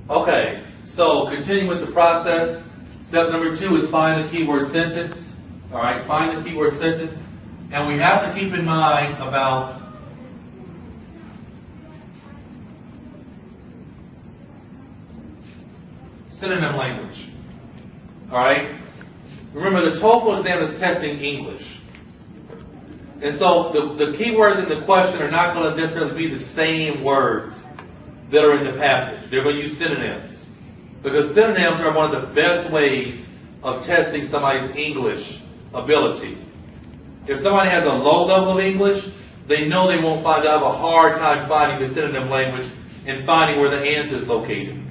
Okay, so continue with the process. Step number 2 is find the keyword sentence. All right, find the keyword sentence. And we have to keep in mind about synonym language. All right? Remember, the TOEFL exam is testing English. And so the keywords in the question are not going to necessarily be the same words that are in the passage. They're going to use synonyms. Because synonyms are one of the best ways of testing somebody's English ability. If somebody has a low level of English, they know they won't find, they'll have a hard time finding the synonym language and finding where the answer is located.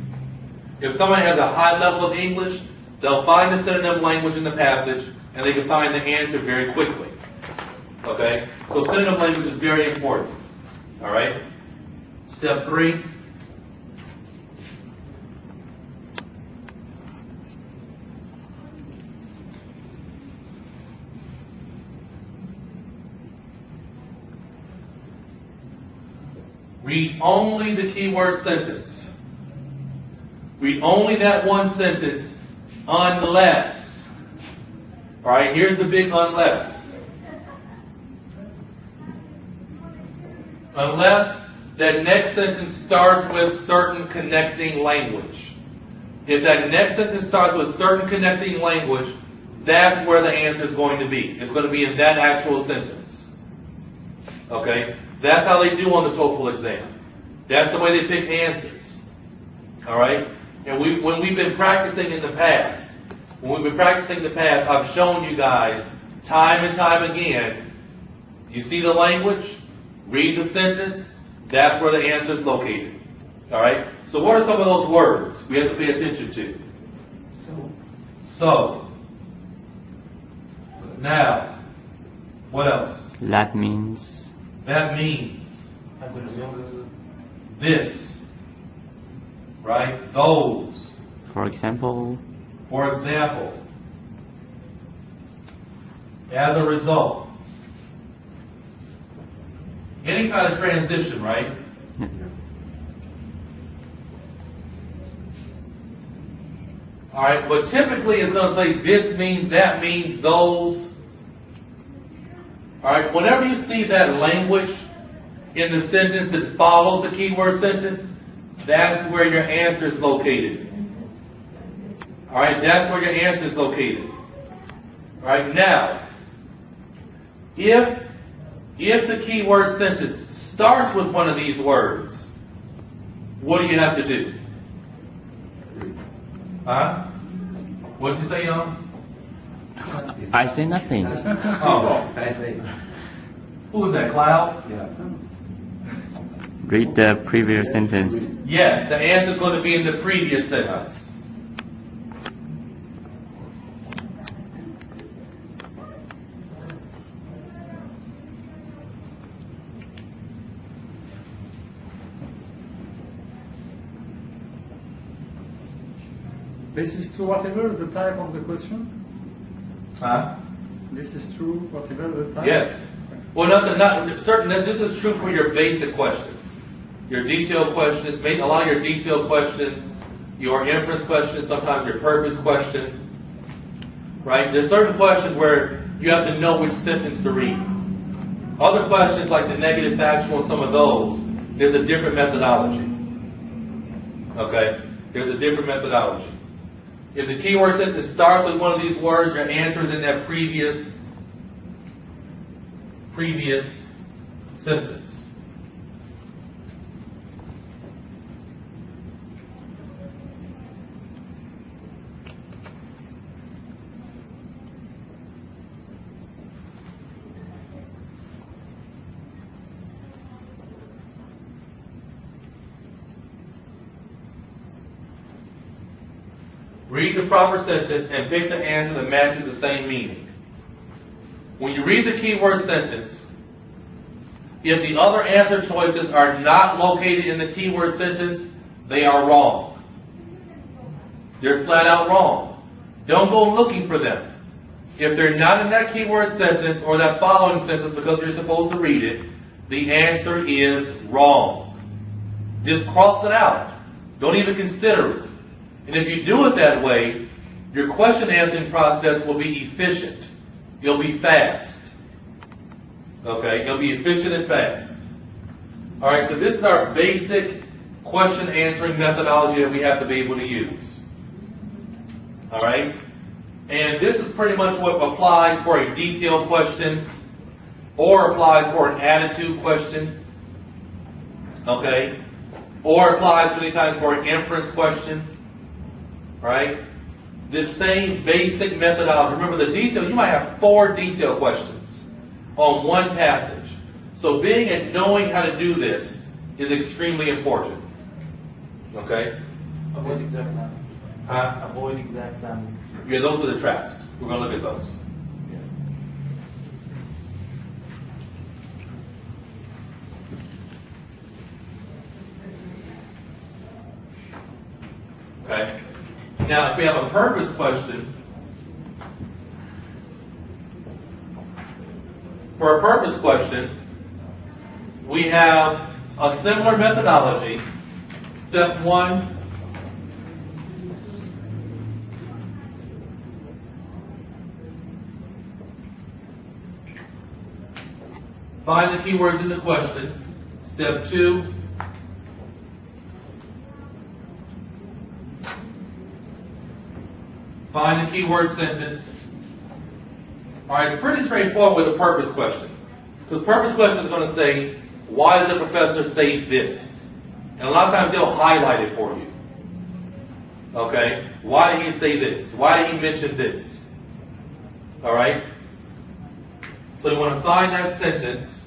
If somebody has a high level of English, they'll find the synonym language in the passage and they can find the answer very quickly. Okay? So synonym language is very important. All right? Step 3. Read only the keyword sentence. Read only that one sentence unless. All right, here's the big unless. Unless that next sentence starts with certain connecting language. If that next sentence starts with certain connecting language, that's where the answer is going to be. It's going to be in that actual sentence. Okay? That's how they do on the TOEFL exam. That's the way they pick answers. All right? And when we've been practicing in the past, I've shown you guys time and time again, you see the language, read the sentence, that's where the answer is located. All right? So what are some of those words we have to pay attention to? So. Now. What else? That means. That means. This. Right? Those. For example. For example. As a result. Any kind of transition, right? Yeah. All right, but typically it's going to say this means, that means, those. All right, whenever you see that language in the sentence that follows the keyword sentence, that's where your answer is located. All right, that's where your answer is located. All right, now, if the keyword sentence starts with one of these words, what do you have to do? Huh? What did you say, Young? I say nothing. Oh. Who was that, Cloud? Yeah. Read the previous sentence. Yes, the answer is going to be in the previous sentence. This is true whatever the type of the question? Huh? This is true whatever the type? Yes. Well, not certain. This is true for your basic questions, your detailed questions, maybe a lot of your detailed questions, your inference questions, sometimes your purpose question. Right? There's certain questions where you have to know which sentence to read. Other questions like the negative, factual, and some of those, there's a different methodology. Okay? There's a different methodology. If the keyword sentence starts with one of these words, your answer is in that previous sentence. Read the proper sentence and pick the answer that matches the same meaning. When you read the keyword sentence, if the other answer choices are not located in the keyword sentence, they are wrong. They're flat out wrong. Don't go looking for them. If they're not in that keyword sentence or that following sentence because you're supposed to read it, the answer is wrong. Just cross it out. Don't even consider it. And if you do it that way, your question answering process will be efficient. It'll be fast. Okay, it'll be efficient and fast. All right, so this is our basic question answering methodology that we have to be able to use. All right, and this is pretty much what applies for a detailed question or applies for an attitude question. Okay, or applies many times for an inference question. Right? This same basic methodology. Remember the detail, you might have 4 detail questions on one passage. So being and knowing how to do this is extremely important. Okay? Avoid exact language. Huh? Avoid exact language. Yeah, those are the traps. We're going to look at those. Okay? Now, if we have a purpose question, for a purpose question, we have a similar methodology. Step 1, find the keywords in the question. Step 2, find the keyword sentence. All right, it's pretty straightforward with a purpose question. Because purpose question is going to say, why did the professor say this? And a lot of times they'll highlight it for you. Okay? Why did he say this? Why did he mention this? All right? So you want to find that sentence.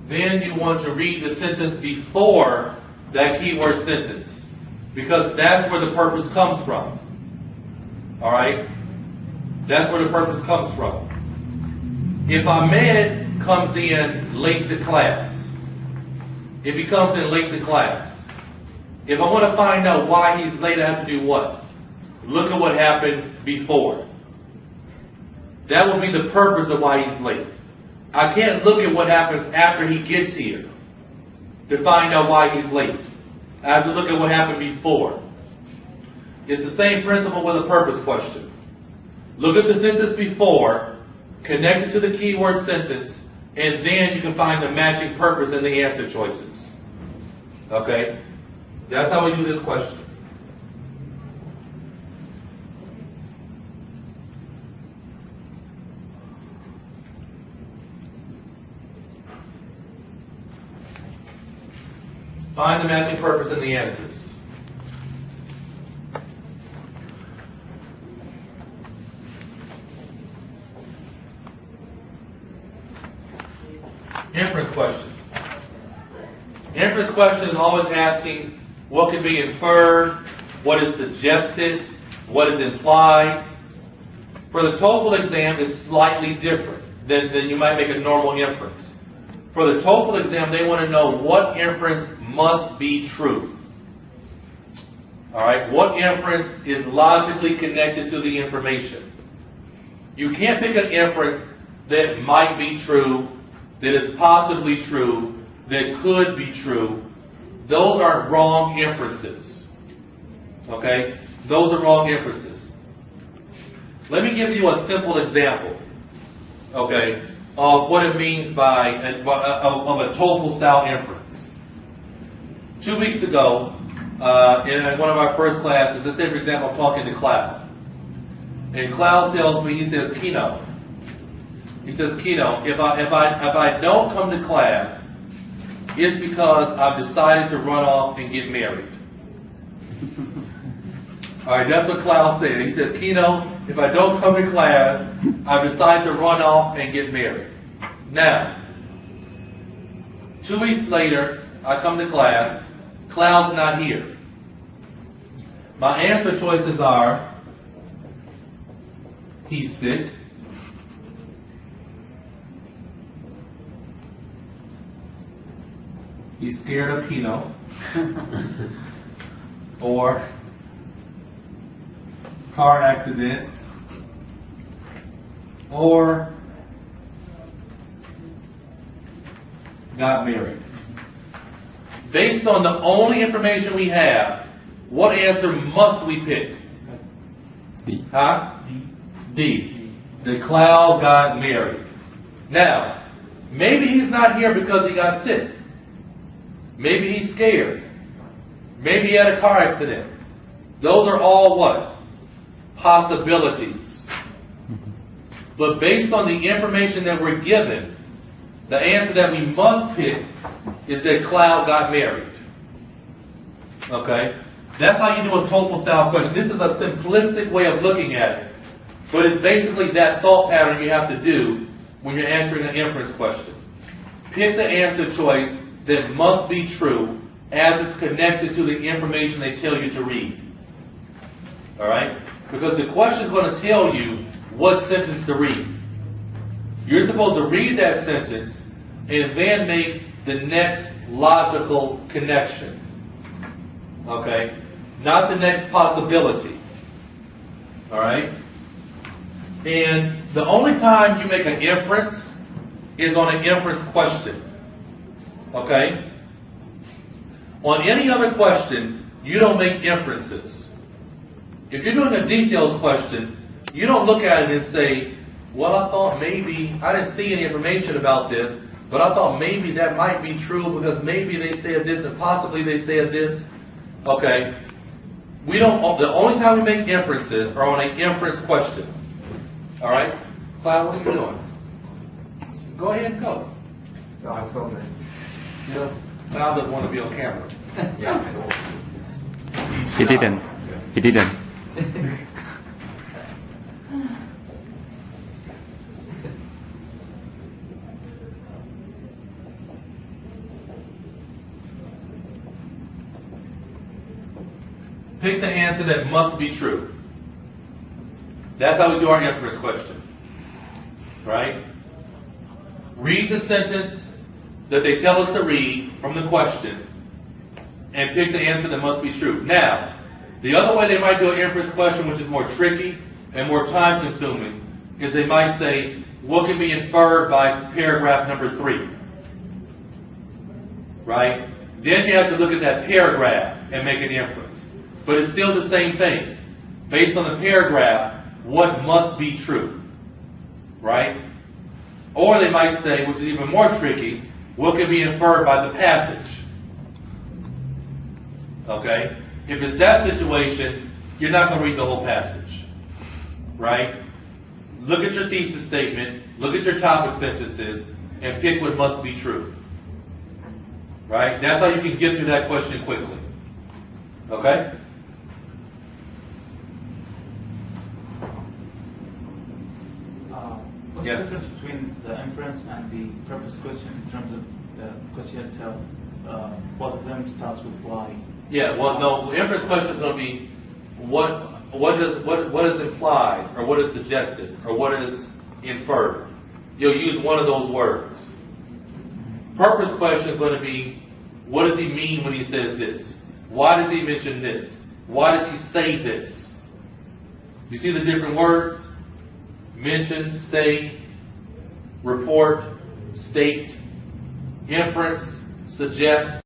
Then you want to read the sentence before that keyword sentence, because that's where the purpose comes from. All right? That's where the purpose comes from. If Ahmed comes in late to class, if he comes in late to class, if I want to find out why he's late, I have to do what? Look at what happened before. That will be the purpose of why he's late. I can't look at what happens after he gets here to find out why he's late. I have to look at what happened before. It's the same principle with a purpose question. Look at the sentence before, connect it to the keyword sentence, and then you can find the matching purpose in the answer choices. Okay? That's how we do this question. Find the matching purpose in the answers. Inference question. Inference question is always asking what can be inferred, what is suggested, what is implied. For the TOEFL exam, it's slightly different than you might make a normal inference. For the TOEFL exam, they want to know what inference must be true. All right, what inference is logically connected to the information? You can't pick an inference that might be true, that is possibly true, that could be true. Those are wrong inferences. Okay, those are wrong inferences. Let me give you a simple example. Okay, of what it means by of a TOEFL style inference. 2 weeks ago, in one of our first classes, let's say for example I'm talking to Cloud. And Cloud tells me, he says, Keno, if I don't come to class, it's because I've decided to run off and get married. All right, that's what Cloud said. He says, Keno, if I don't come to class, I've decided to run off and get married. Now, 2 weeks later, I come to class. Cloud's not here. My answer choices are, he's sick, he's scared of Pinot, or car accident, or got married. Based on the only information we have, what answer must we pick? D. Huh? D. The cloud got married. Now, maybe he's not here because he got sick. Maybe he's scared. Maybe he had a car accident. Those are all what? Possibilities. But based on the information that we're given, the answer that we must pick is that cloud got married. Okay? That's how you do a TOEFL style question. This is a simplistic way of looking at it. But it's basically that thought pattern you have to do when you're answering an inference question. Pick the answer choice that must be true as it's connected to the information they tell you to read. Alright? Because the question is going to tell you what sentence to read. You're supposed to read that sentence and then make the next logical connection. Okay? Not the next possibility. Alright? And the only time you make an inference is on an inference question. Okay? On any other question, you don't make inferences. If you're doing a details question, you don't look at it and say, well, I thought maybe, I didn't see any information about this, but I thought maybe that might be true because maybe they said this and possibly they said this. Okay? We don't, the only time we make inferences are on an inference question. Alright? Cloud, what are you doing? Go ahead and go. No, I'm filming. You know, Cloud doesn't want to be on camera. Yeah. He didn't. He didn't. Pick the answer that must be true. That's how we do our inference question. Right? Read the sentence that they tell us to read from the question and pick the answer that must be true. Now, the other way they might do an inference question, which is more tricky and more time consuming, is they might say, what can be inferred by paragraph number 3? Right? Then you have to look at that paragraph and make an inference. But it's still the same thing. Based on the paragraph, what must be true? Right? Or they might say, which is even more tricky, what can be inferred by the passage? Okay? If it's that situation, you're not going to read the whole passage. Right? Look at your thesis statement, look at your topic sentences, and pick what must be true. Right? That's how you can get through that question quickly. Okay? What's Yes. the difference between the inference and the purpose question in terms of the question itself? Both of them starts with why. Yeah, well, no, the inference question is going to be what is implied, or what is suggested, or what is inferred. You'll use one of those words. Purpose question is going to be, what does he mean when he says this? Why does he mention this? Why does he say this? You see the different words? Mention, say, report, state, inference, suggest.